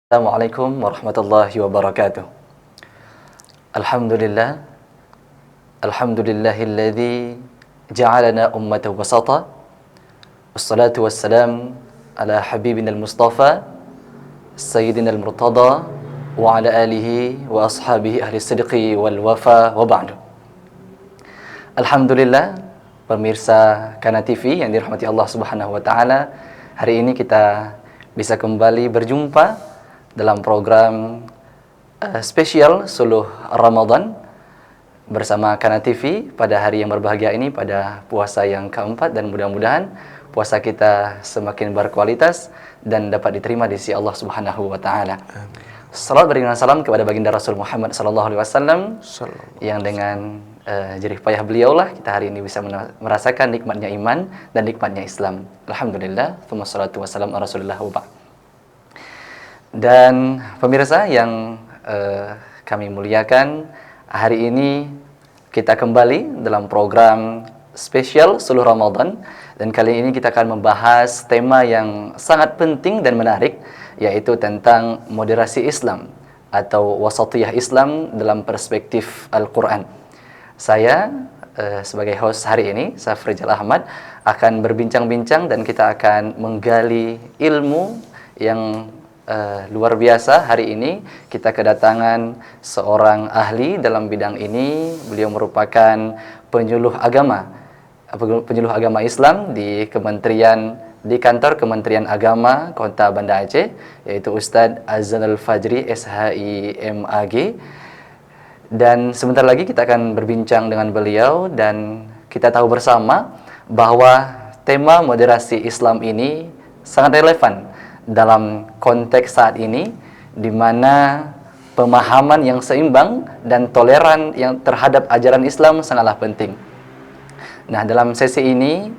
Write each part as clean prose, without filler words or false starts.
Assalamualaikum warahmatullahi wabarakatuh. Alhamdulillah, alhamdulillahilladzi ja'alana ummatan wasata. Wassalatu wassalam ala habibina al-mustafa sayyidina al-murtada wa ala alihi wa ashabihi ahli sidqi wal wafa wa ba'du. Alhamdulillah, pemirsa Kana TV yang dirahmati Allah Subhanahu wa taala, hari ini kita bisa kembali berjumpa dalam program spesial Suluh Ramadan bersama Kana TV pada hari yang berbahagia ini, pada puasa yang keempat, dan mudah-mudahan puasa kita semakin berkualitas dan dapat diterima di sisi Allah Subhanahu wa taala. Salawat beriringan salam kepada baginda Rasul Muhammad sallallahu alaihi wasallam yang dengan jerih payah beliaulah kita hari ini bisa merasakan nikmatnya iman dan nikmatnya Islam. Alhamdulillah, wassalatu wassalamu ala Rasulillah wa ba'd. Dan pemirsa yang kami muliakan, hari ini kita kembali dalam program spesial Suluh Ramadan, dan kali ini kita akan membahas tema yang sangat penting dan menarik, yaitu tentang moderasi Islam atau wasatiyah Islam dalam perspektif Al-Quran. Saya sebagai host hari ini, Safrizal Ahmad, akan berbincang-bincang dan kita akan menggali ilmu yang luar biasa. Hari ini kita kedatangan seorang ahli dalam bidang ini. Beliau merupakan penyuluh agama Islam di kantor Kementerian Agama Kota Banda Aceh, yaitu Ustadz Azanul Fajri SHI-MAG. Dan sebentar lagi kita akan berbincang dengan beliau, dan kita tahu bersama bahwa tema moderasi Islam ini sangat relevan dalam konteks saat ini, di mana pemahaman yang seimbang dan toleran yang terhadap ajaran Islam sangatlah penting. Nah, dalam sesi ini,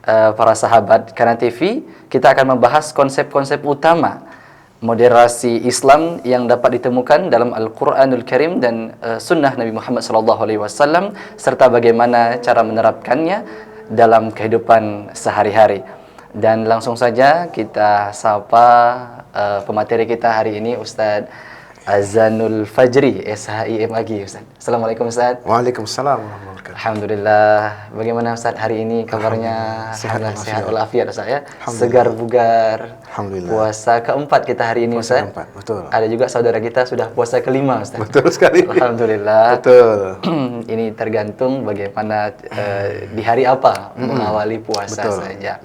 para sahabat Kana TV, kita akan membahas konsep-konsep utama moderasi Islam yang dapat ditemukan dalam Al-Quranul Karim dan Sunnah Nabi Muhammad SAW, serta bagaimana cara menerapkannya dalam kehidupan sehari-hari. Dan langsung saja kita sapa pemateri kita hari ini, Ustadz Azanul Fajri SHI-MAG. Ustadz, Assalamualaikum Ustadz. Waalaikumsalam warahmatullahi wabarakatuh. Alhamdulillah. Bagaimana Ustadz hari ini kabarnya? Sehat walafiat Ustadz ya? Segar bugar. Alhamdulillah. Puasa keempat kita hari ini Ustadz. Puasa keempat, betul. Ada juga saudara kita sudah puasa kelima Ustadz. Betul sekali. Alhamdulillah. Betul. Ini tergantung bagaimana di hari apa mengawali puasa saja.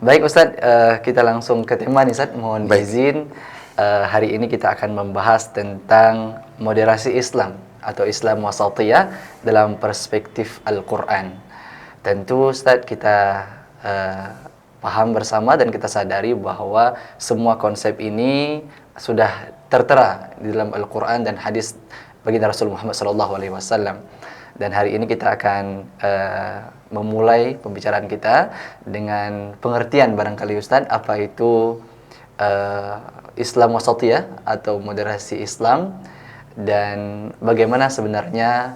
Baik Ustadz, kita langsung ke tema nih Ustadz. Mohon izin, hari ini kita akan membahas tentang moderasi Islam atau Islam wasatiyah dalam perspektif Al-Quran. Tentu Ustadz, kita paham bersama dan kita sadari bahwa semua konsep ini sudah tertera di dalam Al-Quran dan hadis baginda Rasul Muhammad SAW. Dan hari ini kita akan memulai pembicaraan kita dengan pengertian barangkali Ustadz, apa itu Islam wasatiyah atau moderasi Islam, dan bagaimana sebenarnya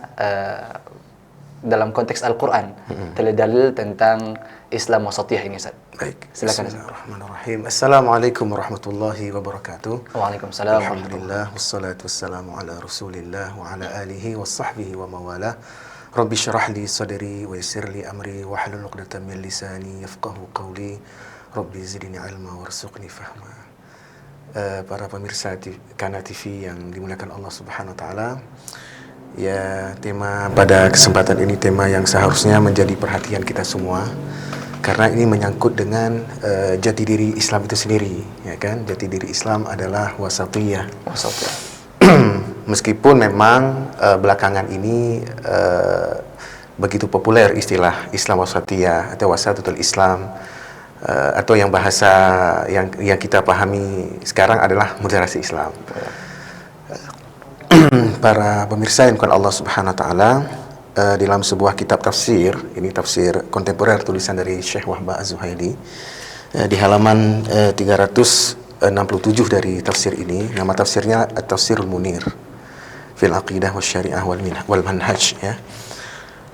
dalam konteks Al-Quran dalil tentang Islam wasatiyah ini Ustadz. Baik. Silakan. Bismillahirrahmanirrahim. Assalamualaikum warahmatullahi wabarakatuh. Waalaikumsalam. Alhamdulillah wassalatu wassalamu ala Rasulillah wa ala alihi wa sahbihi wa mawala. Rabbi syrah li sadri wa yassir li amri wa hlul 'uqdatam min lisani yafqahu qawli. Rabbi zidni ilma warzuqni fahma. Para pemirsa Kana TV yang dimuliakan Allah Subhanahu wa taala, ya, tema pada kesempatan ini tema yang seharusnya menjadi perhatian kita semua, karena ini menyangkut dengan jati diri Islam itu sendiri, ya kan? Jati diri Islam adalah wasatiyah. Meskipun memang belakangan ini begitu populer istilah Islam wasatiyah atau wasatutul Islam, atau yang bahasa yang kita pahami sekarang adalah moderasi Islam. Para pemirsa yang bukan Allah Subhanahu wa taala, dalam sebuah kitab tafsir, ini tafsir kontemporer tulisan dari Syekh Wahbah Az-Zuhaili, di halaman 367 dari tafsir ini, nama tafsirnya At-Tafsirul Munir fil Aqidah Wasyariah wal Manhaj, ya.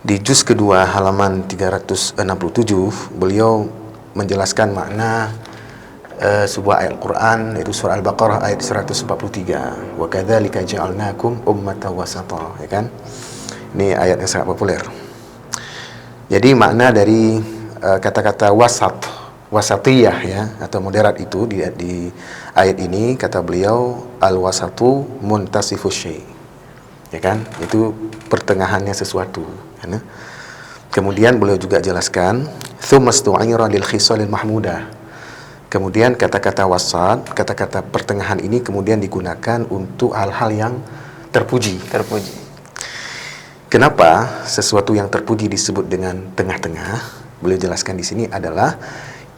Di juz kedua halaman 367 beliau menjelaskan makna sebuah ayat Quran, yaitu surah Al-Baqarah ayat 143. Wa kadzalika ja'alnakum ummatan wasata, ya kan? Ini ayat yang sangat populer. Jadi makna dari kata-kata wasatiyah ya, atau moderat itu di ayat ini kata beliau al-wasatu muntasifus syai'. Ya kan? Itu pertengahannya sesuatu, ya. Kemudian beliau juga jelaskan tsummastu'ira lil khisalil mahmudah. Kemudian kata-kata wasat, kata-kata pertengahan ini kemudian digunakan untuk hal-hal yang terpuji. Kenapa sesuatu yang terpuji disebut dengan tengah-tengah? Beliau jelaskan di sini adalah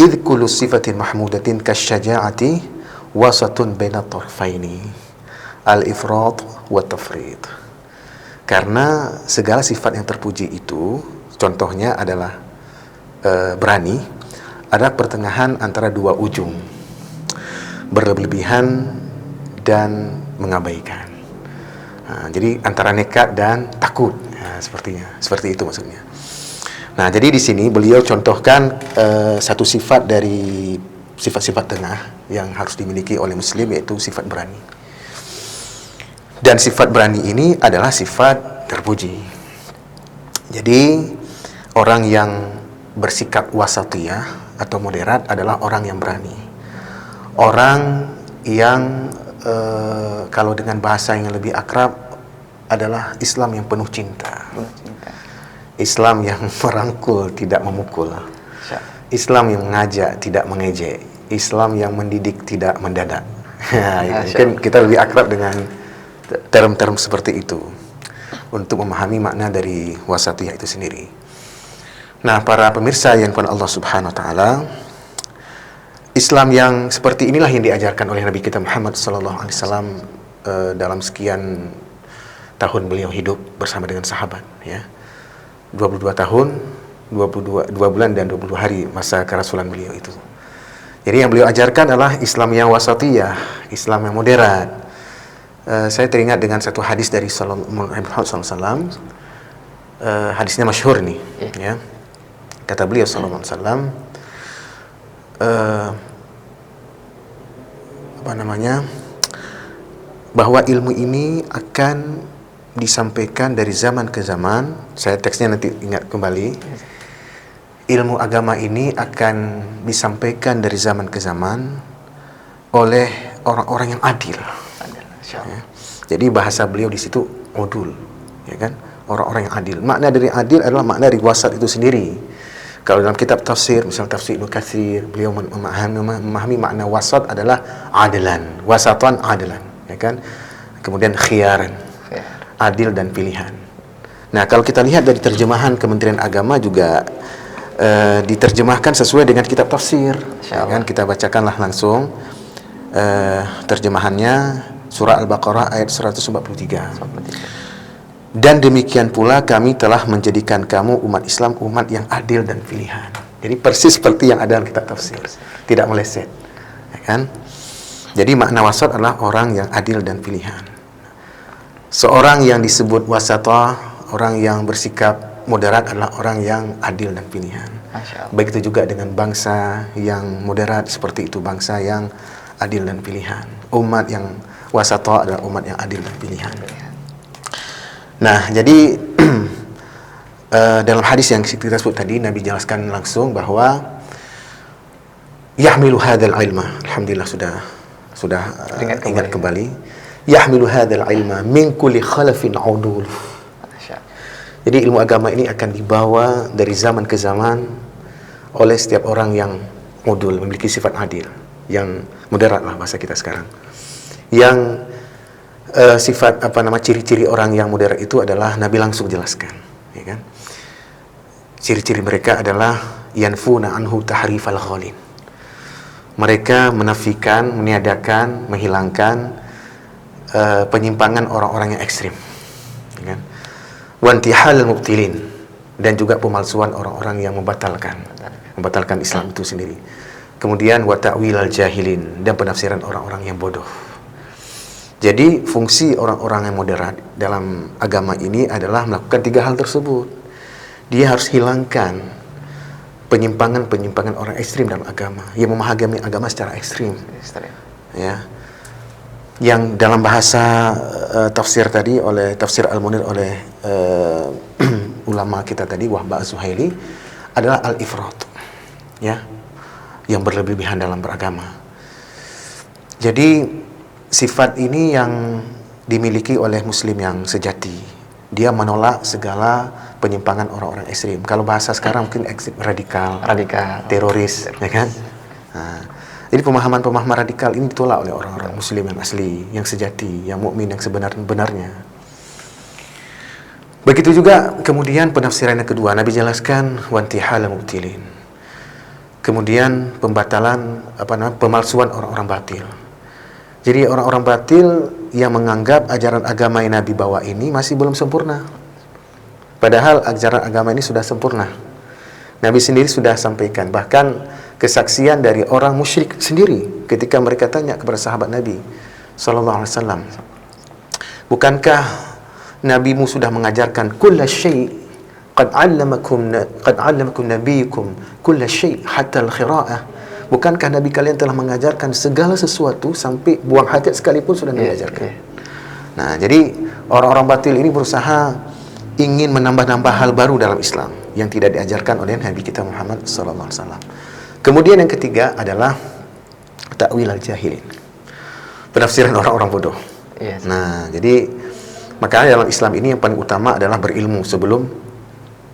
idh kullu sifatin mahmudatin kasyaja'ati wasatun baina tarfaini al-ifrat wa tafrid. Karena segala sifat yang terpuji itu contohnya adalah berani, ada pertengahan antara dua ujung, berlebihan dan mengabaikan. Jadi antara nekat dan takut, seperti itu maksudnya. Nah, jadi di sini beliau contohkan satu sifat dari sifat-sifat tengah yang harus dimiliki oleh Muslim, yaitu sifat berani. Dan sifat berani ini adalah sifat terpuji. Jadi orang yang bersikap wasatiyah atau moderat adalah orang yang berani. Orang yang kalau dengan bahasa yang lebih akrab adalah Islam yang penuh cinta. Islam yang merangkul, tidak memukul. Islam yang mengajak, tidak mengejek. Islam yang mendidik, tidak mendadak. Mungkin kita lebih akrab dengan term-term seperti itu untuk memahami makna dari wasatiyah itu sendiri. Nah, para pemirsa yang dimuliakan Allah Subhanahu wa taala, Islam yang seperti inilah yang diajarkan oleh Nabi kita Muhammad sallallahu alaihi wasallam dalam sekian tahun beliau hidup bersama dengan sahabat, ya. 22 tahun, 2 bulan dan 20 hari masa kerasulan beliau itu. Jadi yang beliau ajarkan adalah Islam yang wasatiyah, Islam yang moderat. Saya teringat dengan satu hadis dari Muhammad SAW. Hadisnya masyhur nih, ya. Kata beliau sallallahu alaihi wasallam, bahwa ilmu ini akan disampaikan dari zaman ke zaman. Saya teksnya nanti ingat kembali. Ilmu agama ini akan disampaikan dari zaman ke zaman oleh orang-orang yang adil. Ya. Jadi bahasa beliau di situ udul, ya kan? Orang-orang yang adil. Makna dari adil adalah makna dari wasat itu sendiri. Kalau dalam kitab tafsir, misalnya tafsir Ibnu Katsir, beliau memahami makna wasat adalah adalan, wasatan adalan, ya kan? Kemudian khiyaran, adil dan pilihan. Nah, kalau kita lihat dari terjemahan Kementerian Agama juga diterjemahkan sesuai dengan kitab tafsir, ya kan? Kita bacakanlah langsung terjemahannya, surah Al-Baqarah ayat 143. Dan demikian pula kami telah menjadikan kamu umat Islam, umat yang adil dan pilihan. Jadi persis seperti yang ada dalam kitab tafsir, tidak meleset, ya kan? Jadi makna wasat adalah orang yang adil dan pilihan. Seorang yang disebut wasatah, orang yang bersikap moderat adalah orang yang adil dan pilihan. Begitu juga dengan bangsa yang moderat, seperti itu bangsa yang adil dan pilihan. Umat yang wasatah adalah umat yang adil dan pilihan. Nah, jadi dalam hadis yang kita sebut tadi, Nabi jelaskan langsung bahwa yahmilu hadzal ilma, alhamdulillah sudah ingat kembali. Yahmilu hadzal ilma min kulli khalafin udul. Jadi ilmu agama ini akan dibawa dari zaman ke zaman oleh setiap orang yang udul, memiliki sifat adil, yang moderat lah bahasa kita sekarang. Yang sifat ciri-ciri orang yang moderat itu adalah Nabi langsung jelaskan, ya kan? Ciri-ciri mereka adalah yanfuna anhu tahrifal ghalin. Mereka menafikan, meniadakan, menghilangkan penyimpangan orang-orang yang ekstrim, ya kan? Wantihal mubtilin, dan juga pemalsuan orang-orang yang membatalkan Islam itu sendiri. Kemudian wa ta'wilal jahilin, dan penafsiran orang-orang yang bodoh. Jadi fungsi orang-orang yang moderat dalam agama ini adalah melakukan 3 hal tersebut. Dia harus hilangkan penyimpangan orang ekstrim dalam agama, yang memahami agama secara ekstrim, ya. Yang dalam bahasa tafsir tadi oleh tafsir Al-Munir oleh ulama kita tadi Wahbah Az-Zuhaili adalah al-ifrat, ya, yang berlebihan dalam beragama. Jadi sifat ini yang dimiliki oleh muslim yang sejati. Dia menolak segala penyimpangan orang-orang ekstrim. Kalau bahasa sekarang mungkin ekstrim, radikal, teroris, ya kan? Nah, jadi pemahaman-pemahaman radikal ini ditolak oleh orang-orang muslim yang asli, yang sejati, yang mukmin, yang sebenar-benarnya. Begitu juga kemudian penafsiran yang kedua, Nabi jelaskan wantihal mubtilin. Kemudian pembatalan pemalsuan orang-orang batil. Jadi orang-orang batil yang menganggap ajaran agama yang Nabi bawa ini masih belum sempurna. Padahal ajaran agama ini sudah sempurna. Nabi sendiri sudah sampaikan, bahkan kesaksian dari orang musyrik sendiri ketika mereka tanya kepada sahabat Nabi sallallahu alaihi wasallam, bukankah nabimu sudah mengajarkan kulla syai' qad 'allamakum nabiyukum kulla syai' hatta al-qira'ah? Bukankah nabi kalian telah mengajarkan segala sesuatu sampai buang hajat sekalipun sudah Nabi ajarkan? Nah, jadi orang-orang batil ini berusaha ingin menambah-nambah hal baru dalam Islam yang tidak diajarkan oleh Nabi kita Muhammad sallallahu alaihi wasallam. Kemudian yang ketiga adalah ta'wil al-jahilin. Penafsiran orang-orang bodoh. Nah, jadi makanya dalam Islam ini yang paling utama adalah berilmu sebelum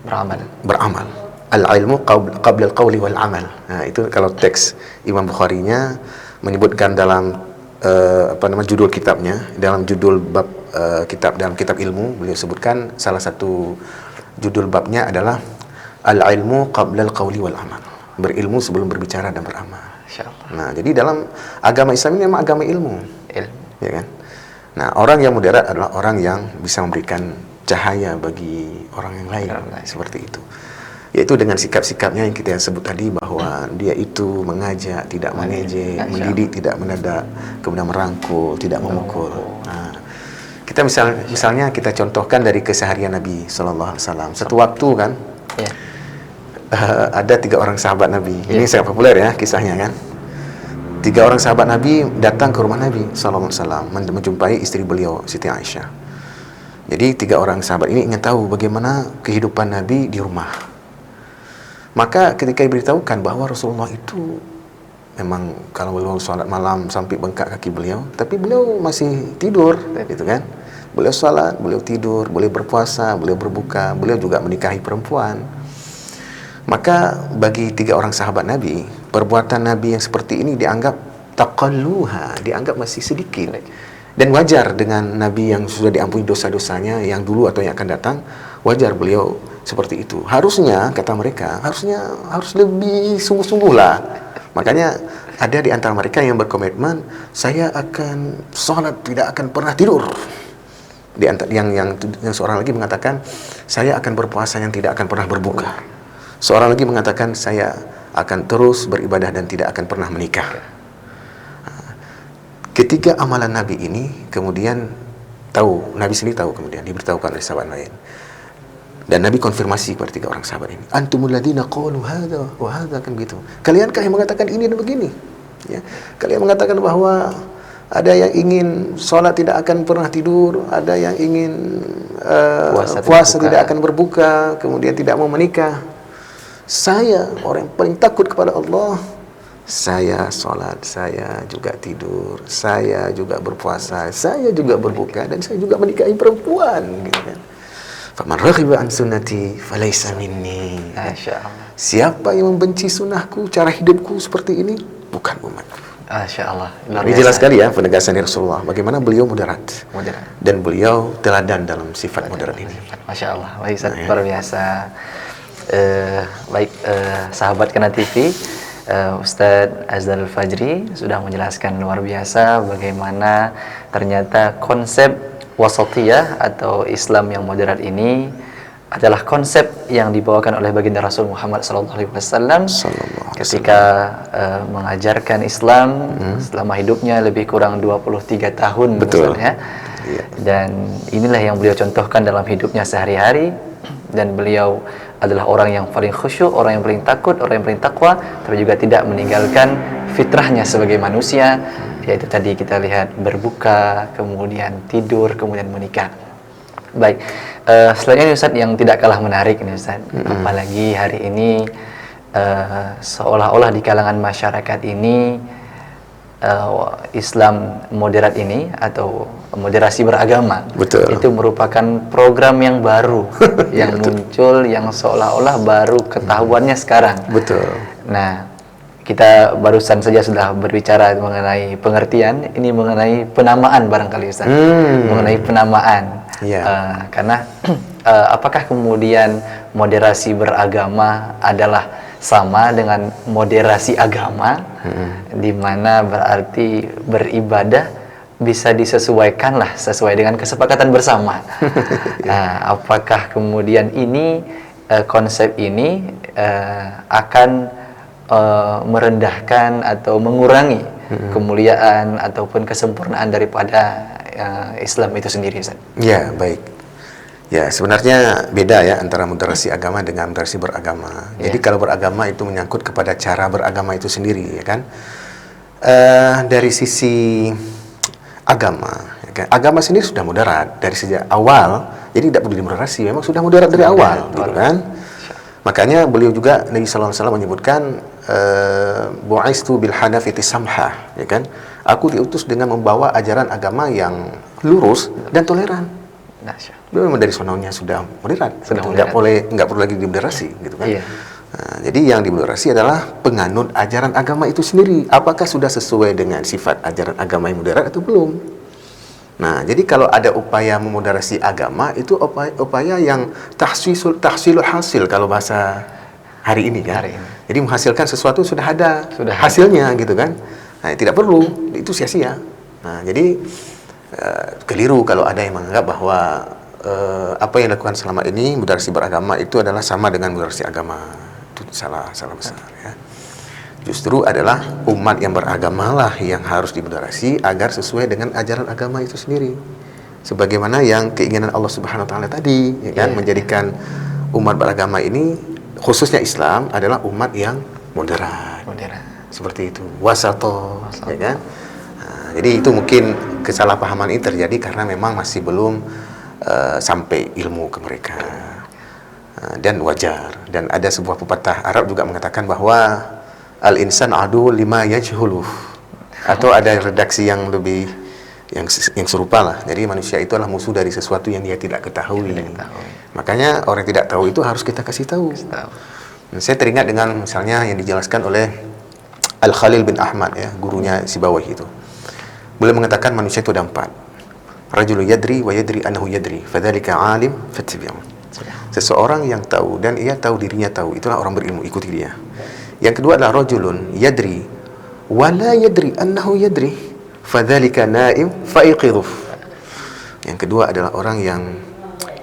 beramal. Al-ilmu qabla al-qawli wal amal. Nah, itu kalau teks Imam Bukhari-nya menyebutkan dalam judul kitabnya, dalam judul bab dalam kitab ilmu, beliau sebutkan salah satu judul babnya adalah al-ilmu qabla al-qawli wal amal. Berilmu sebelum berbicara dan beramal. Nah, jadi dalam agama Islam ini memang agama ilmu. Ya kan? Nah, orang yang moderat adalah orang yang bisa memberikan cahaya bagi orang yang lain. Seperti itu. Yaitu dengan sikap-sikapnya yang kita sebut tadi, bahwa dia itu mengajak, tidak mengejek, mendidik, tidak menedak, kemudian merangkul, tidak memukul. Nah, kita misalnya kita contohkan dari keseharian Nabi sallallahu alaihi wasallam. Satu waktu kan, ada 3 orang sahabat Nabi. Ini sangat populer ya kisahnya kan. 3 orang sahabat Nabi datang ke rumah Nabi sallallahu alaihi wasallam menjumpai istri beliau Siti Aisyah. Jadi 3 orang sahabat ini ingin tahu bagaimana kehidupan Nabi di rumah. Maka ketika diberitahukan bahwa Rasulullah itu memang kalau beliau salat malam sampai bengkak kaki beliau, tapi beliau masih tidur, gitu kan? Beliau salat, beliau tidur, beliau berpuasa, beliau berbuka, beliau juga menikahi perempuan. Maka bagi 3 orang sahabat Nabi, perbuatan Nabi yang seperti ini dianggap taqalluha, dianggap masih sedikit. Dan wajar dengan Nabi yang sudah diampuni dosa-dosanya yang dulu atau yang akan datang, wajar beliau seperti itu. Harusnya, kata mereka, harus lebih sungguh-sungguh lah. Makanya ada di antara mereka yang berkomitmen, saya akan sholat, tidak akan pernah tidur. Di antara yang seorang lagi mengatakan, saya akan berpuasa yang tidak akan pernah berbuka. Seorang lagi mengatakan, saya akan terus beribadah dan tidak akan pernah menikah. Ketiga amalan Nabi ini kemudian Nabi sendiri tahu, kemudian diberitahukan oleh sahabat lain. Dan Nabi konfirmasi kepada 3 orang sahabat ini, antumul ladzina qalu hadza wa hadza, kan gitu. Kaliankah yang mengatakan ini dan begini? Ya. Kalian mengatakan bahwa ada yang ingin sholat tidak akan pernah tidur, ada yang ingin puasa tidak akan berbuka, kemudian tidak mau menikah. Saya orang yang paling takut kepada Allah. Saya sholat, saya juga tidur, saya juga berpuasa, saya juga berbuka, dan saya juga menikahi perempuan, gitu kan. Faman raghiba an sunnati falaysa minni. Siapa yang membenci sunnahku, cara hidupku seperti ini, bukan umatku. Masya Allah. Ini jelas sekali ya penegasan Rasulullah. Bagaimana beliau moderat. Dan beliau teladan dalam sifat moderat ini. Masya Allah. Baik, luar biasa. Sahabat Kana TV, Ustadz Azhar Al-Fajri sudah menjelaskan luar biasa bagaimana ternyata konsep wasatiyah atau Islam yang moderat ini adalah konsep yang dibawakan oleh baginda Rasul Muhammad SAW ketika mengajarkan Islam selama hidupnya lebih kurang 23 tahun. Betul. Ya. Dan inilah yang beliau contohkan dalam hidupnya sehari-hari, dan beliau adalah orang yang paling khusyuk, orang yang paling takut, orang yang paling takwa, tapi juga tidak meninggalkan fitrahnya sebagai manusia, yaitu tadi kita lihat berbuka, kemudian tidur, kemudian menikah. Baik, selanjutnya Ustaz yang tidak kalah menarik ini Ustaz, apalagi hari ini seolah-olah di kalangan masyarakat ini Islam moderat ini atau moderasi beragama. Betul. Itu merupakan program yang baru yang muncul, yang seolah-olah baru ketahuannya sekarang. Betul. Nah, kita barusan saja sudah berbicara mengenai pengertian, ini mengenai penamaan barangkali Ustaz. Mengenai penamaan. Karena apakah kemudian moderasi beragama adalah sama dengan moderasi agama, di mana berarti beribadah bisa disesuaikan lah sesuai dengan kesepakatan bersama. Apakah kemudian ini konsep ini akan merendahkan atau mengurangi kemuliaan ataupun kesempurnaan daripada Islam itu sendiri, Ustaz? Ya, baik. Ya, sebenarnya beda ya antara moderasi agama dengan moderasi beragama. Jadi kalau beragama itu menyangkut kepada cara beragama itu sendiri, ya kan? Dari sisi agama, ya kan? Agama sendiri sudah moderat dari sejak awal. Jadi tidak perlu dimoderasi, memang sudah moderat dari awal, gitu kan? Makanya beliau juga Nabi SAW menyebutkan bu'istu bil hanafiti samha, ya kan? Aku diutus dengan membawa ajaran agama yang lurus dan toleran. Dia memang dari sononya sudah moderat, nggak perlu lagi dimoderasi, gitu kan? Nah, jadi yang dimoderasi adalah penganut ajaran agama itu sendiri. Apakah sudah sesuai dengan sifat ajaran agama yang moderat atau belum? Nah, jadi kalau ada upaya memoderasi agama itu upaya yang tahsilul hasil kalau bahasa hari ini kan. Jadi menghasilkan sesuatu sudah ada hasilnya, gitu kan? Nah, tidak perlu, itu sia-sia. Nah, jadi keliru kalau ada yang menganggap bahwa apa yang dilakukan selama ini moderasi beragama itu adalah sama dengan moderasi agama. Itu salah besar ya. Justru adalah umat yang beragamalah yang harus dimoderasi agar sesuai dengan ajaran agama itu sendiri. Sebagaimana yang keinginan Allah Subhanahu wa taala tadi, ya kan, menjadikan umat beragama ini khususnya Islam adalah umat yang moderat. Seperti itu, wasato, ya kan? Jadi itu mungkin kesalahpahaman ini terjadi karena memang masih belum sampai ilmu ke mereka, dan wajar. Dan ada sebuah pepatah Arab juga mengatakan bahwa al-insan adu lima yajhuluh, atau ada redaksi yang lebih yang serupa lah. Jadi manusia itu adalah musuh dari sesuatu yang dia tidak ketahui. Makanya orang yang tidak tahu itu harus kita kasih tahu. Saya teringat dengan misalnya yang dijelaskan oleh Al-Khalil bin Ahmad, ya, gurunya Sibawayh itu. Beliau mengatakan manusia itu ada 4. Rajulun yadri wa yadri annahu yadri, fadzalika alim fattabi'u. Seseorang yang tahu dan ia tahu dirinya tahu, itulah orang berilmu, ikuti dia. Yang kedua adalah rajulun yadri wa la yadri annahu yadri, fadzalika naim faiqidhu. Yang kedua adalah orang yang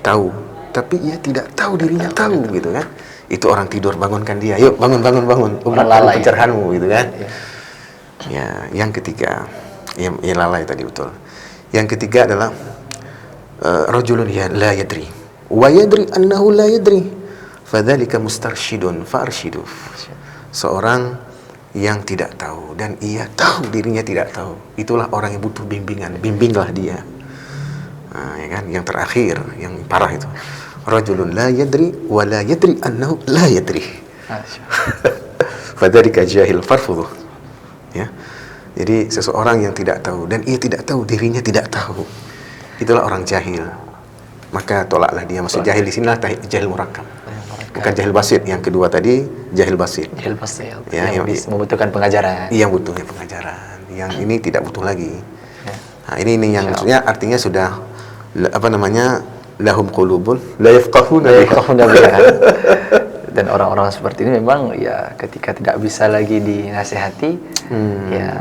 tahu tapi ia tidak tahu dirinya tahu, gitu kan? Itu orang tidur, bangunkan dia. Yuk, bangun. Orang lalai pencerahanmu, gitu kan? Ya, yang ketiga, ya lalai tadi, betul. Yang ketiga adalah rajulun la yadri wa yadri annahu la yadri, fadzalika mustarsyidun farshidu. Seorang yang tidak tahu dan ia tahu dirinya tidak tahu, itulah orang yang butuh bimbingan, bimbinglah dia. Nah, ya kan? Yang terakhir, yang parah itu, rajulun la yadri wa la yadri annahu la yadri, fadzalika jahil farfudhu. Ya. Jadi seseorang yang tidak tahu dan ia tidak tahu dirinya tidak tahu, itulah orang jahil. Maka tolaklah dia. Maksud jahil di sinilah jahil murakkab. Bukan jahil basit. Yang kedua tadi jahil basit. Jahil basit. Ya, yang membutuhkan pengajaran. Yang butuhnya pengajaran. Yang ini tidak butuh lagi. Nah, ini yang maksudnya artinya sudah lahum qulubun la yafqahuna biha. Dan orang-orang seperti ini memang ya ketika tidak bisa lagi dinasihati, ya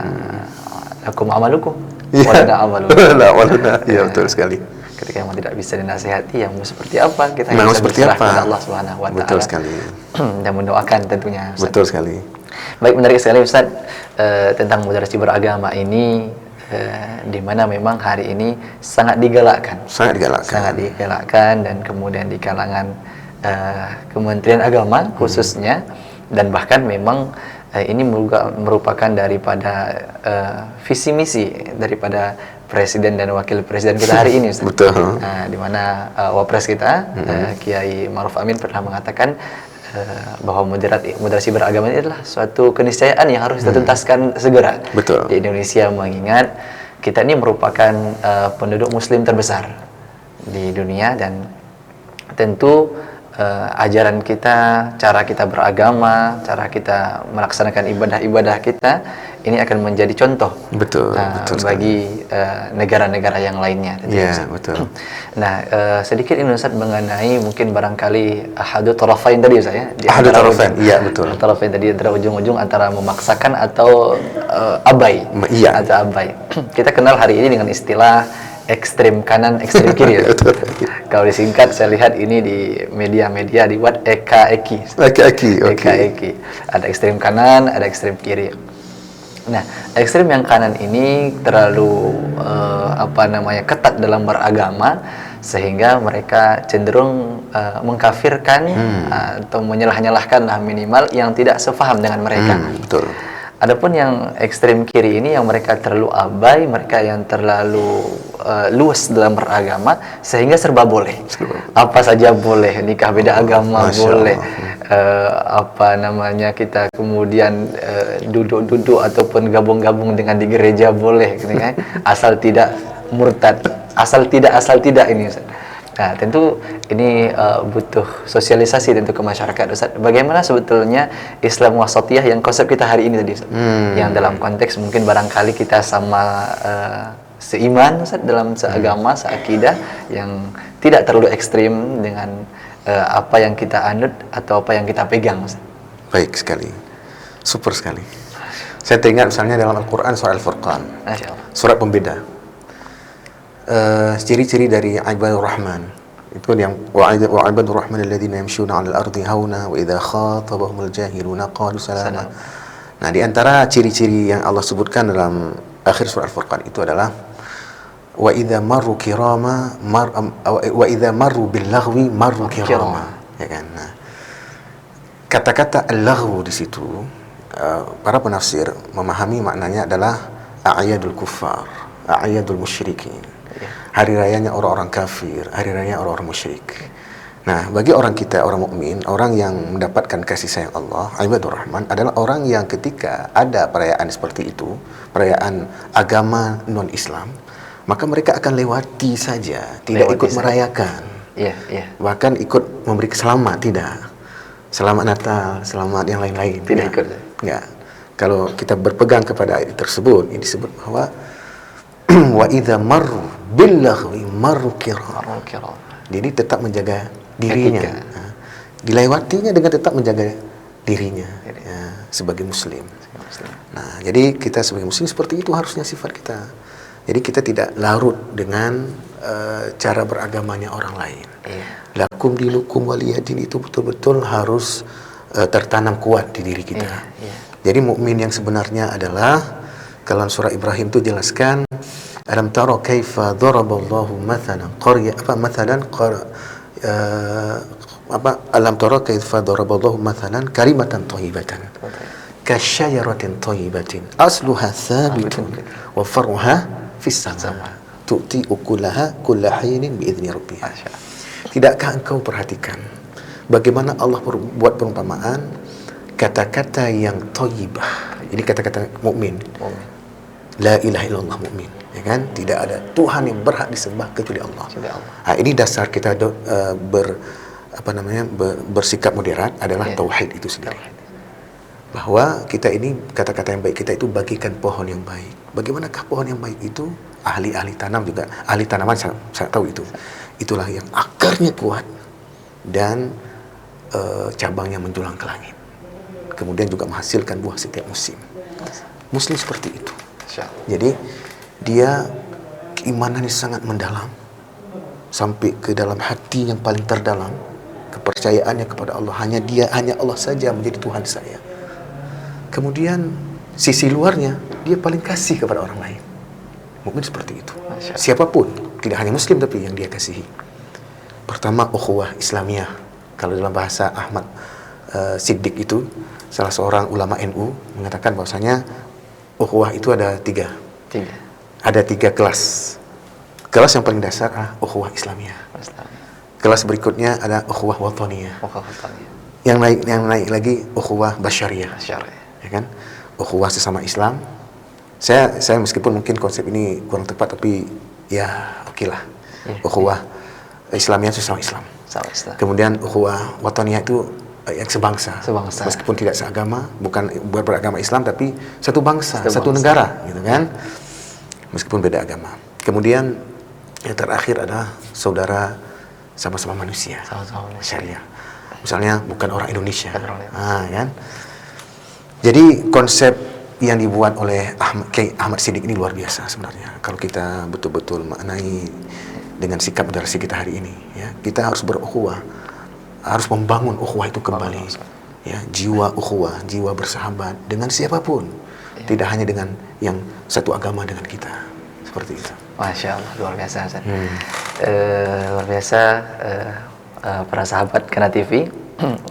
lakum amalukum walana amalukum. Ya, betul sekali. Ketika memang tidak bisa dinasihati, yang mau seperti apa kita harus seperti apa? Allah Subhanahu wa taala. Betul sekali. Dan mendoakan tentunya, Ustaz. Betul sekali. Baik, menarik sekali Ustaz tentang moderasi beragama ini, di mana memang hari ini sangat digalakkan. Sangat digalakkan Dan kemudian di kalangan Kementerian Agama khususnya, dan bahkan memang ini merupakan daripada visi misi daripada Presiden dan Wakil Presiden kita hari ini, Ustaz. Betul. Di mana Wapres kita Kiai Ma'ruf Amin pernah mengatakan bahwa moderasi beragama ini adalah suatu keniscayaan yang harus kita tuntaskan segera. Betul. Di Indonesia, mengingat kita ini merupakan penduduk Muslim terbesar di dunia, dan tentu ajaran kita, cara kita beragama, cara kita melaksanakan ibadah-ibadah kita ini akan menjadi contoh Betul, betul bagi negara-negara yang lainnya. Iya, betul. Nah, sedikit ini Ustaz mengenai mungkin barangkali ahadu tarafain tadi saya. Ahadu tarafain, iya betul. Tarafain tadi antara ujung-ujung antara memaksakan atau abai. Iya. Atau abai. Kita kenal hari ini dengan istilah ekstrem kanan, ekstrem kiri. Kalau disingkat, saya lihat ini di media-media dibuat EKA-EKI. EKA-EKI. Ada ekstrem kanan, ada ekstrem kiri. Nah, ekstrem yang kanan ini terlalu ketat dalam beragama, sehingga mereka cenderung mengkafirkan atau menyalah-nyalahkan minimal yang tidak sepaham dengan mereka. Betul. Adapun yang ekstrem kiri ini yang mereka terlalu abai, mereka yang terlalu luas dalam beragama sehingga serba boleh. Apa saja boleh, nikah beda agama boleh. Kita kemudian duduk-duduk ataupun gabung-gabung dengan di gereja boleh, gitu kan? Asal tidak murtad, asal tidak ini, Ustaz. Nah, tentu ini butuh sosialisasi tentu ke masyarakat, Ustaz. Bagaimana sebetulnya Islam wasatiyah yang konsep kita hari ini tadi, Ustaz? Yang dalam konteks mungkin barangkali kita sama seiman, Ustaz, dalam seagama, seakidah, yang tidak terlalu ekstrim dengan apa yang kita anut atau apa yang kita pegang, Ustaz. Baik sekali. Super sekali. Saya teringat misalnya dalam Al-Quran surah Al-Furqan. Masya Allah. Surat pembeda. Ciri-ciri dari ibadur rahman itu yang wa ibadur rahman alladzina yamshuna 'alal ardi hauna wa idza khatabahumul jahiluna qalu salama. Nah, di antara ciri-ciri yang Allah sebutkan dalam akhir surah Al-Furqan itu adalah wa idza marru kirama wa idza marru bil laghwi marru kirama, ya kan. Nah, kata-kata al-laghwu di situ para penafsir memahami maknanya adalah a'yadul kuffar, a'yadul musyrikin. Hari rayanya orang-orang kafir, hari raya orang-orang musyrik. Nah, bagi orang kita, orang mukmin, orang yang mendapatkan kasih sayang Allah, ibadur rahman adalah orang yang ketika ada perayaan seperti itu, perayaan agama non-Islam, maka mereka akan lewati saja, tidak ikut merayakan. Bahkan ikut memberi selamat, tidak. Selamat Natal, selamat yang lain-lain. Tidak ikut. Enggak. Kalau kita berpegang kepada ayat tersebut, ini disebut bahwa wa idza marru bil laghwi marru kiram. Jadi tetap menjaga dirinya. Nah, dilewatinya dengan tetap menjaga dirinya ya, sebagai muslim. Nah, jadi kita sebagai muslim seperti itu harusnya sifat kita. Jadi kita tidak larut dengan cara beragamanya orang lain. Lakum dinukum waliyadin itu betul-betul harus tertanam kuat di diri kita. Jadi mukmin yang sebenarnya adalah, kalau surah Ibrahim itu jelaskan, alam tara kaifa daraballahu mathalan alam tara kaifa daraballahu mathalan kalimatan thayyibatan kasyajaratin thayyibatin asluha thabitun wa far'uha fis sama tu'ti ukulaha kulla hinin biidzni rabbiha. Tidakkah engkau perhatikan bagaimana Allah buat perumpamaan kata-kata yang thayyibah. Ini kata-kata mukmin. La ilaha illallah, mukmin, ya kan? Tidak ada Tuhan yang berhak disembah kecuali Allah. Ini dasar kita bersikap moderat adalah tauhid itu sendiri. Bahwa kita ini, kata-kata yang baik kita itu bagikan pohon yang baik. Bagaimanakah pohon yang baik itu? Ahli-ahli tanam juga, ahli tanaman sangat tahu itu. Itulah yang akarnya kuat dan cabangnya menjulang ke langit. Kemudian juga menghasilkan buah setiap musim. Muslim seperti itu. Jadi dia keimanannya sangat mendalam sampai ke dalam hati yang paling terdalam, kepercayaannya kepada Allah, hanya Allah saja menjadi Tuhan saya. Kemudian sisi luarnya dia paling kasih kepada orang lain. Mungkin seperti itu. Siapapun, tidak hanya muslim tapi yang dia kasihi. Pertama ukhuwah Islamiyah, Kalau dalam bahasa Ahmad Siddiq itu, salah seorang ulama NU mengatakan bahwasanya ukhuwah itu ada tiga. Ada 3 kelas. Kelas yang paling dasar ukhuwah Islamiyah. Kelas berikutnya ada ukhuwah wataniyah. Yang naik lagi ukhuwah basyariyah. Ya kan? Ukhuwah sesama Islam. Saya meskipun mungkin konsep ini kurang tepat, tapi ya oke lah. Ukhuwah Islamiyah itu sesama Islam. Kemudian ukhuwah wataniyah itu yang sebangsa. Meskipun tidak seagama, bukan beragama Islam, tapi satu bangsa, satu negara, gitu kan? Meskipun beda agama. Kemudian yang terakhir adalah saudara sama-sama manusia. Syariah. Misalnya bukan orang Indonesia. Kan? Jadi konsep yang dibuat oleh Kiai Ahmad Siddiq ini luar biasa sebenarnya. Kalau kita betul-betul maknai dengan sikap moderasi kita hari ini, ya, kita harus berukhuwah, harus membangun ukhuwah itu kembali. Ya, jiwa ukhuwah, jiwa bersahabat dengan siapapun, tidak hanya dengan yang satu agama dengan kita. Seperti itu. Masya Allah, luar biasa Ustaz. Luar biasa para sahabat Kena TV.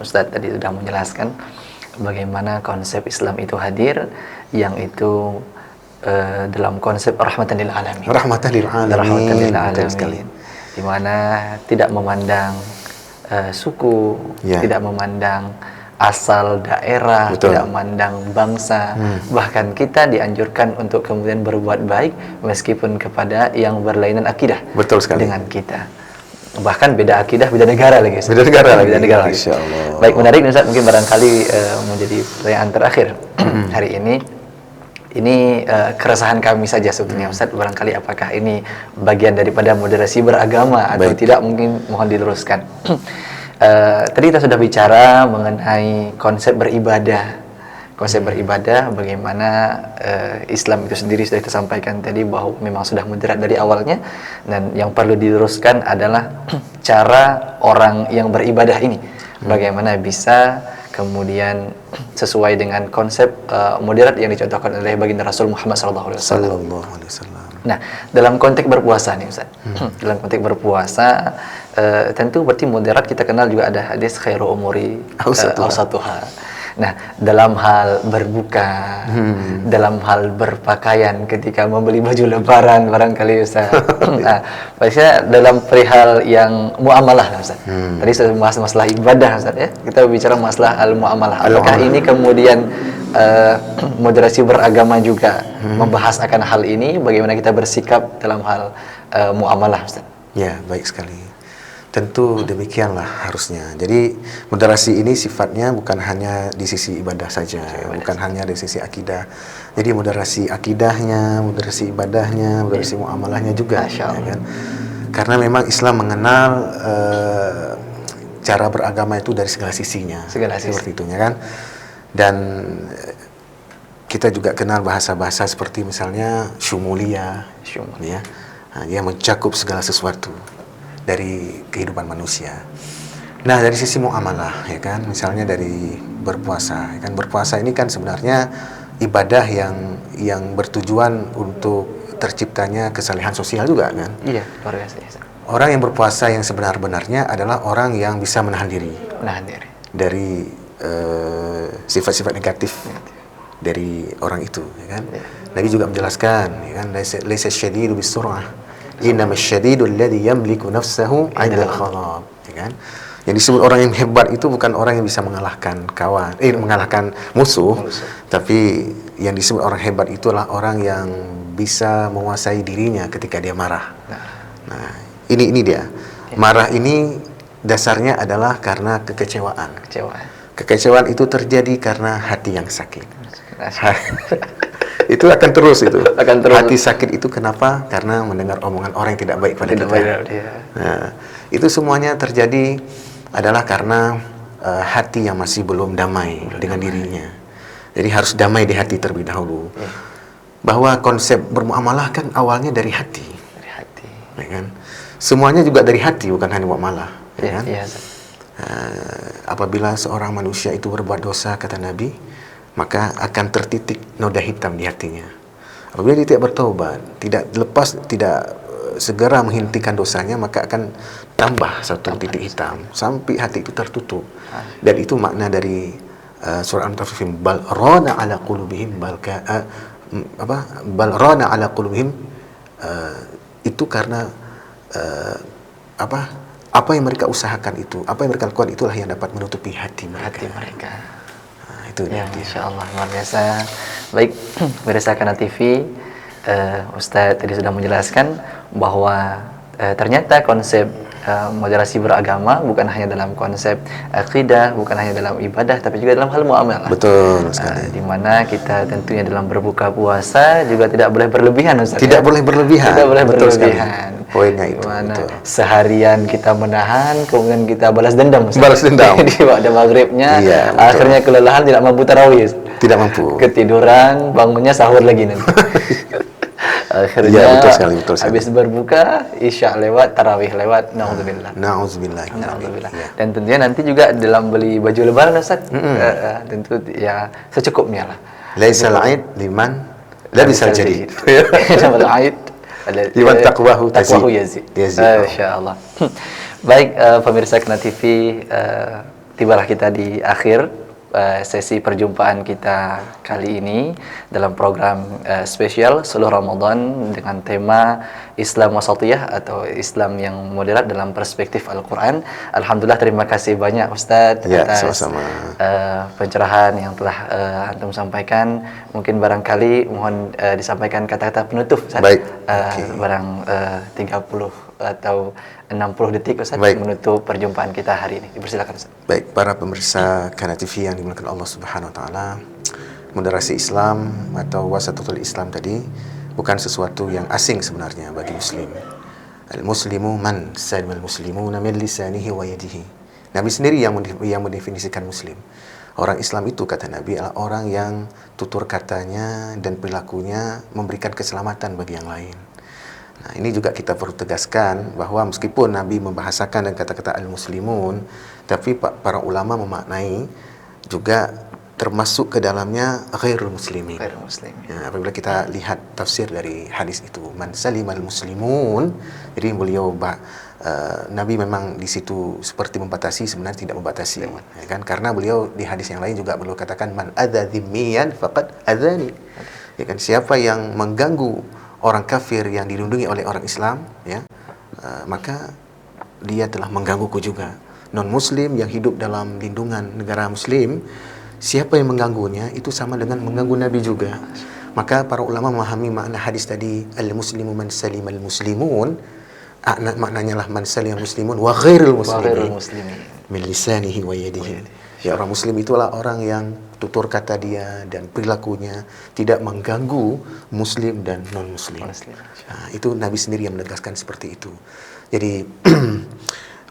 Ustaz tadi sudah menjelaskan bagaimana konsep Islam itu hadir, yang itu dalam konsep rahmatan lil alamin. Rahmatan lil alamin. Sekali. Di mana tidak memandang suku, tidak memandang asal daerah, tidak memandang bangsa. Bahkan kita dianjurkan untuk kemudian berbuat baik meskipun kepada yang berlainan akidah dengan kita. Bahkan beda akidah, beda negara lagi. Beda negara lagi. Insya Allah. Baik, menarik Ustaz. Mungkin barangkali menjadi pertanyaan terakhir hari ini. Ini keresahan kami saja sebetulnya Ustaz. Barangkali apakah ini bagian daripada moderasi beragama atau tidak, mungkin mohon diluruskan. Tadi kita sudah bicara mengenai konsep beribadah. Konsep beribadah, bagaimana Islam itu sendiri sudah kita sampaikan tadi bahwa memang sudah moderat dari awalnya, dan yang perlu diluruskan adalah cara orang yang beribadah ini bagaimana bisa kemudian sesuai dengan konsep moderat yang dicontohkan oleh baginda Rasul Muhammad SAW. Nah, dalam konteks berpuasa nih Ustaz. Dalam konteks berpuasa tentu berarti moderat kita kenal juga ada hadis khairu umuri awsatuha. Nah, dalam hal berbuka, dalam hal berpakaian ketika membeli baju lebaran barangkali Ustaz. Nah, maksudnya dalam perihal yang muamalah Ustaz. Tadi sudah membahas masalah ibadah Ustaz ya. Kita bicara masalah al-muamalah. Apakah ini kemudian moderasi beragama juga membahas akan hal ini, bagaimana kita bersikap dalam hal muamalah Ustaz? Ya, baik sekali. Tentu demikianlah harusnya. Jadi moderasi ini sifatnya bukan hanya di sisi ibadah saja, bukan hanya di sisi akidah. Jadi moderasi akidahnya, moderasi ibadahnya, moderasi muamalahnya juga, ya kan? Karena memang Islam mengenal cara beragama itu dari segala sisinya, seperti itu, ya kan? Dan kita juga kenal bahasa-bahasa seperti misalnya syumuliyah, ya, dia mencakup segala sesuatu dari kehidupan manusia. Nah, dari sisi muamalah, ya kan, misalnya dari berpuasa, ya kan, berpuasa ini kan sebenarnya ibadah yang bertujuan untuk terciptanya kesalehan sosial juga, kan? Iya, luar biasa. Orang yang berpuasa yang sebenar-benarnya adalah orang yang bisa menahan diri dari sifat-sifat negatif dari orang itu, ya kan? Nabi juga menjelaskan, ya kan, laisa syadidu bisur'ah, innamas syadidul ladzi yamliku nafsahu 'indal khadab, ya kan? Yang disebut orang yang hebat itu bukan orang yang bisa mengalahkan mengalahkan musuh, tapi yang disebut orang hebat itulah orang yang bisa menguasai dirinya ketika dia marah. Nah, ini dia. Marah ini dasarnya adalah karena kekecewaan. Kekecewaan itu terjadi karena hati yang sakit. Itu akan terus itu. Hati sakit itu kenapa? Karena mendengar omongan orang yang tidak baik pada kita. Nah, itu semuanya terjadi adalah karena hati yang masih belum damai dengan dirinya. Jadi harus damai di hati terlebih dahulu. Bahwa konsep bermuamalah kan awalnya dari hati. Ya kan? Semuanya juga dari hati, bukan hanya muamalah. Ya kan? Apabila seorang manusia itu berbuat dosa, kata Nabi, maka akan tertitik noda hitam di hatinya. Apabila dia tidak bertaubat, tidak segera menghentikan dosanya, maka akan tambah satu titik hitam sampai hati itu tertutup. Dan itu makna dari surah Al-Mutaffifin, bal rana ala qulubihim bal rana ala qulubihim, itu karena apa yang mereka usahakan itu, apa yang mereka lakukan itulah yang dapat menutupi hati mereka. Itu Ya, dia. Masya Allah, luar biasa. Baik, pemirsa Kana TV, Ustadz tadi sudah menjelaskan bahwa ternyata konsep moderasi beragama bukan hanya dalam konsep akidah, bukan hanya dalam ibadah, tapi juga dalam hal muamalah. Betul sekali. Di mana kita tentunya dalam berbuka puasa juga tidak boleh berlebihan, Ustaz. Tidak boleh berlebihan. Tidak boleh Betul sekali. berlebihan. Poinnya itu. Di mana Betul. seharian kita menahan, kemudian kita balas dendam, Ustaz. Balas dendam. Di waktu maghribnya, Iya, betul. akhirnya kelelahan tidak mampu tarawih. Tidak mampu. Ketiduran, bangunnya sahur lagi nanti. Akhirnya Ya, betul sekali, betul sekali. habis berbuka, isya lewat, tarawih lewat, na'udzubillah. Na'udzubillah. Alhamdulillah. Ya. Dan tentunya nanti juga dalam beli baju lebaran, Ustaz, tentu ya secukupnya lah. Laisal aid liman labisal jadid. Innamal aid Liman taqwahu yazid. yazid. Insyaallah. Baik, pemirsa Kena TV, tibalah kita di akhir sesi perjumpaan kita kali ini dalam program spesial seluruh Ramadan dengan tema Islam Wasatiyah atau Islam yang moderat dalam perspektif Al-Quran. Alhamdulillah, terima kasih banyak Ustadz atas sama-sama. pencerahan yang telah antum sampaikan. Mungkin barangkali mohon disampaikan kata-kata penutup Ustadz. Baik. Barang 30 atau 60 detik Ustaz Baik. menutup perjumpaan kita hari ini. Dipersilakan Ustaz. Baik, para pemirsa Kana TV yang dimuliakan Allah Subhanahu wa taala, moderasi Islam atau wasatatul Islam tadi bukan sesuatu yang asing sebenarnya bagi muslim. Al-muslimu man salimal muslimuna min lisanihi wa yadihi. Nabi sendiri yang mendefinisikan muslim. Orang Islam itu, kata Nabi, adalah orang yang tutur katanya dan perilakunya memberikan keselamatan bagi yang lain. Nah, ini juga kita perlu tegaskan bahwa meskipun Nabi membahasakan dengan kata-kata al-muslimun, tapi para ulama memaknai juga termasuk ke dalamnya ghairul muslimin. Ghairul muslimin. Ya, apabila kita lihat tafsir dari hadis itu, man salimal muslimun, jadi beliau Nabi memang di situ seperti membatasi, sebenarnya tidak membatasi, ya kan? Karena beliau di hadis yang lain juga beliau katakan man adza dzimmiyan faqad adzani. Ya kan, siapa yang mengganggu orang kafir yang dilindungi oleh orang Islam, ya, maka dia telah menggangguku juga. Non muslim yang hidup dalam lindungan negara muslim, siapa yang mengganggunya itu sama dengan mengganggu Nabi juga. Maka para ulama memahami makna hadis tadi, al-muslimu man salimal muslimun, maknanya lah man salimal muslimun wa ghairul muslimin min lisanihi wa yadihi. Ya, orang muslim itulah orang yang tutur kata dia dan perilakunya tidak mengganggu muslim dan non muslim. Nah, itu Nabi sendiri yang menegaskan seperti itu. Jadi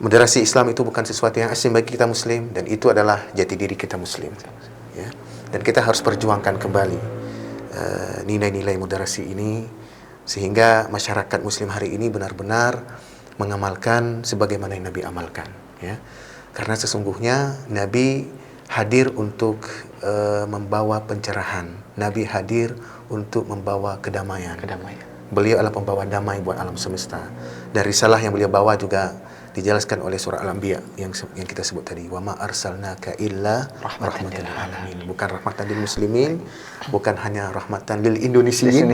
moderasi Islam itu bukan sesuatu yang asing bagi kita muslim, dan itu adalah jati diri kita muslim, ya. Dan kita harus perjuangkan kembali nilai-nilai moderasi ini sehingga masyarakat muslim hari ini benar-benar mengamalkan sebagaimana yang Nabi amalkan, ya. Karena sesungguhnya Nabi hadir untuk membawa pencerahan. Nabi hadir untuk membawa kedamaian. Beliau adalah pembawa damai buat alam semesta. Dan risalah yang beliau bawa juga dijelaskan oleh surah Al-Anbiya yang kita sebut tadi. Wa ma arsalnaka illa rahmatan lil alamin. Bukan rahmatan lil muslimin, bukan hanya rahmatan lil Indonesiin.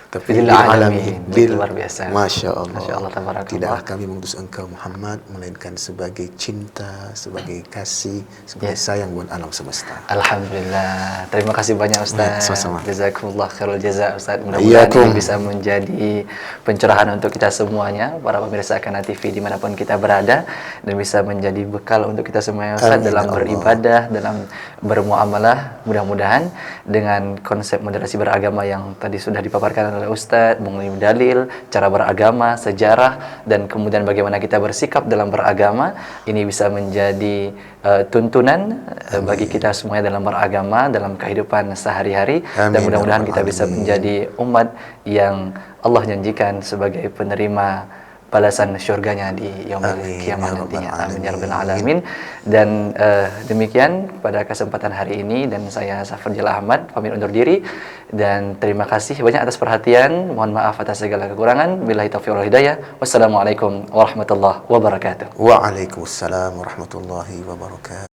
Tapi lil alamin, luar biasa. Masya Allah. Masya Allah, tabarakallah. Tidaklah kami mengutus engkau Muhammad melainkan sebagai cinta, sebagai kasih, sebagai sayang buat alam semesta. Alhamdulillah. Terima kasih banyak Ustaz. Sama-sama. Jazakumullah khairul jaza Ustaz. Mudah-mudahan ini bisa menjadi pencerahan untuk kita semuanya, para pemirsa Kana TV dimanapun kita berada, dan bisa menjadi bekal untuk kita semuanya Ustaz dalam beribadah, dalam bermuamalah. Mudah-mudahan dengan konsep moderasi beragama yang tadi sudah dipaparkan oleh Ustadz, mengenai dalil, cara beragama, sejarah, dan kemudian bagaimana kita bersikap dalam beragama, ini bisa menjadi tuntunan bagi kita semuanya dalam beragama, dalam kehidupan sehari-hari, dan mudah-mudahan kita bisa menjadi umat yang Allah janjikan sebagai penerima balasan syurganya di yaumil Amin, kiamah ya rabbal nantinya. Amin ya rabbal alamin. alamin. Dan demikian pada kesempatan hari ini, dan saya Safar Jalla Ahmad pamit undur diri, dan terima kasih banyak atas perhatian. Mohon maaf atas segala kekurangan. Billahi taufiq wal hidayah. Wassalamualaikum warahmatullahi wabarakatuh. Waalaikumsalam warahmatullahi wabarakatuh.